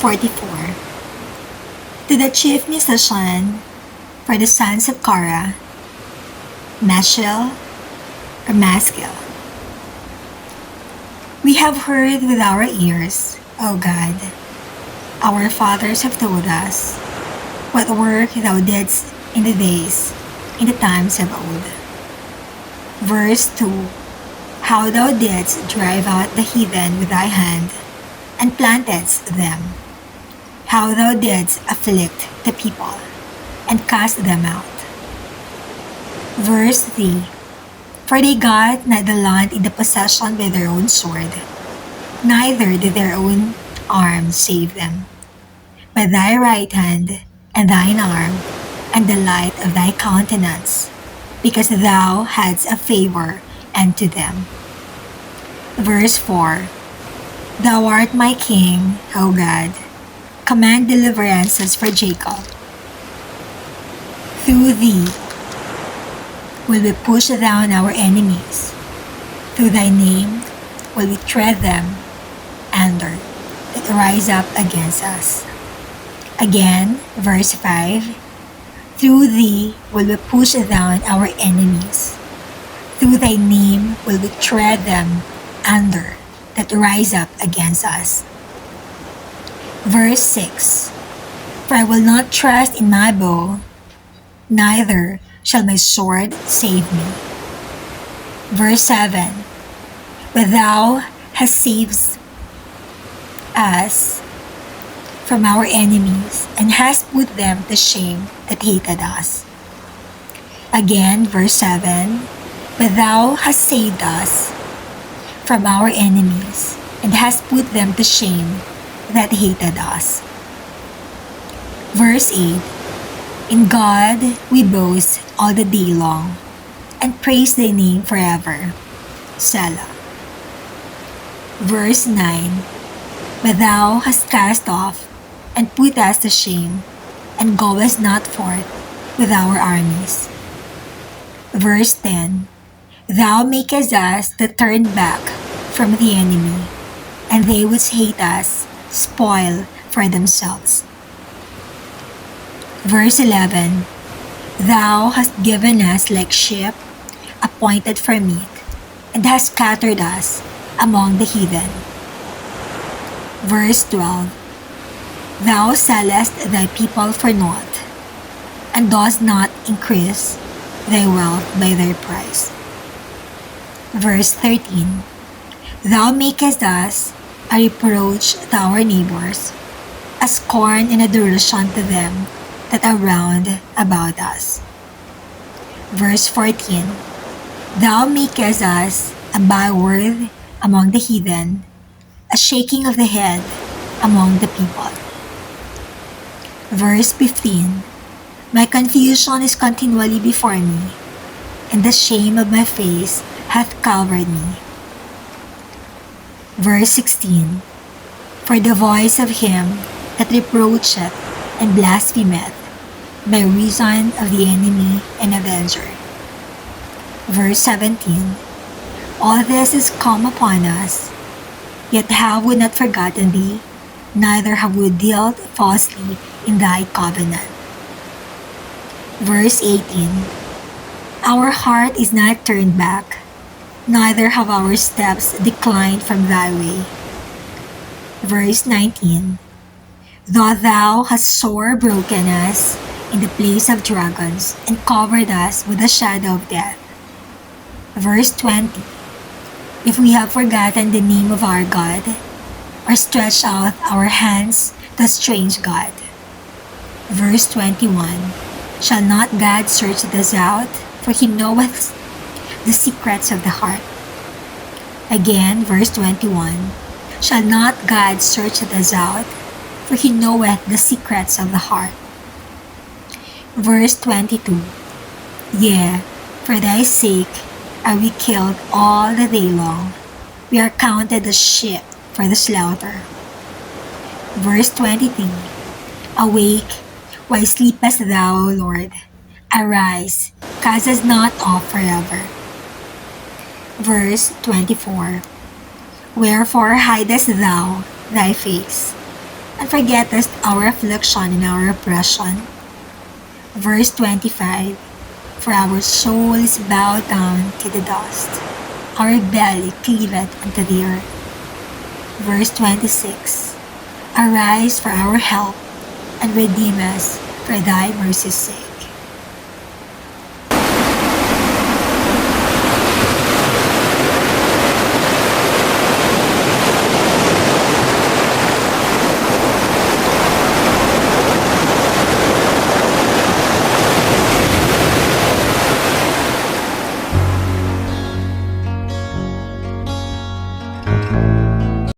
44. To the chief musician for the sons of Korah, Meshil or Maskil. We have heard with our ears, O God. Our fathers have told us what work thou didst in the times of old. Verse 2. How thou didst drive out the heathen with thy hand, and plantedst them. How thou didst afflict the people, and cast them out. Verse 3. For they got not the land in the possession by their own sword, neither did their own arm save them, but thy right hand, and thine arm, and the light of thy countenance, because thou hadst a favor unto them. Verse 4. Thou art my king, O God. Command deliverances for Jacob. Through thee will we push down our enemies. Through thy name will we tread them under that rise up against us. Again, verse 5. Through thee will we push down our enemies. Through thy name will we tread them under that rise up against us. Verse 6. For I will not trust in my bow, neither shall my sword save me. Verse 7. But thou hast saved us from our enemies, and hast put them to shame that hated us. Again, verse 7. But thou hast saved us from our enemies, and hast put them to shame that hated us. Verse 8. In God we boast all the day long, and praise thy name forever. Selah. Verse 9. But thou hast cast off, and put us to shame, and goest not forth with our armies. Verse 10. Thou makest us to turn back from the enemy, and they which hate us spoil for themselves. Verse 11. Thou hast given us like sheep appointed for meat, and hast scattered us among the heathen. Verse 12. Thou sellest thy people for naught, and dost not increase thy wealth by their price. Verse 13. Thou makest us a reproach to our neighbors, a scorn and a derision to them that are round about us. Verse 14. Thou makest us a byword among the heathen, a shaking of the head among the people. Verse 15. My confusion is continually before me, and the shame of my face hath covered me. Verse 16. For the voice of him that reproacheth and blasphemeth by reason of the enemy and avenger. Verse 17. All this is come upon us, yet have we not forgotten thee, neither have we dealt falsely in thy covenant. Verse 18. Our heart is not turned back, neither have our steps declined from thy way. Verse 19. Though thou hast sore broken us in the place of dragons, and covered us with the shadow of death. Verse 20. If we have forgotten the name of our God, or stretched out our hands to a strange God. Verse 21. Shall not God search us out, for he knoweth the secrets of the heart? Again, verse 21. Shall not God search us out, for he knoweth the secrets of the heart? Verse 22. Yea, for thy sake are we killed all the day long. We are counted as sheep for the slaughter. Verse 23. Awake, why sleepest thou, Lord? Arise, cast us not off forever. Verse 24. Wherefore hidest thou thy face, and forgettest our affliction and our oppression. Verse 25. For our soul is bowed down to the dust, our belly cleaveth unto the earth. Verse 26. Arise for our help, and redeem us for thy mercy's sake.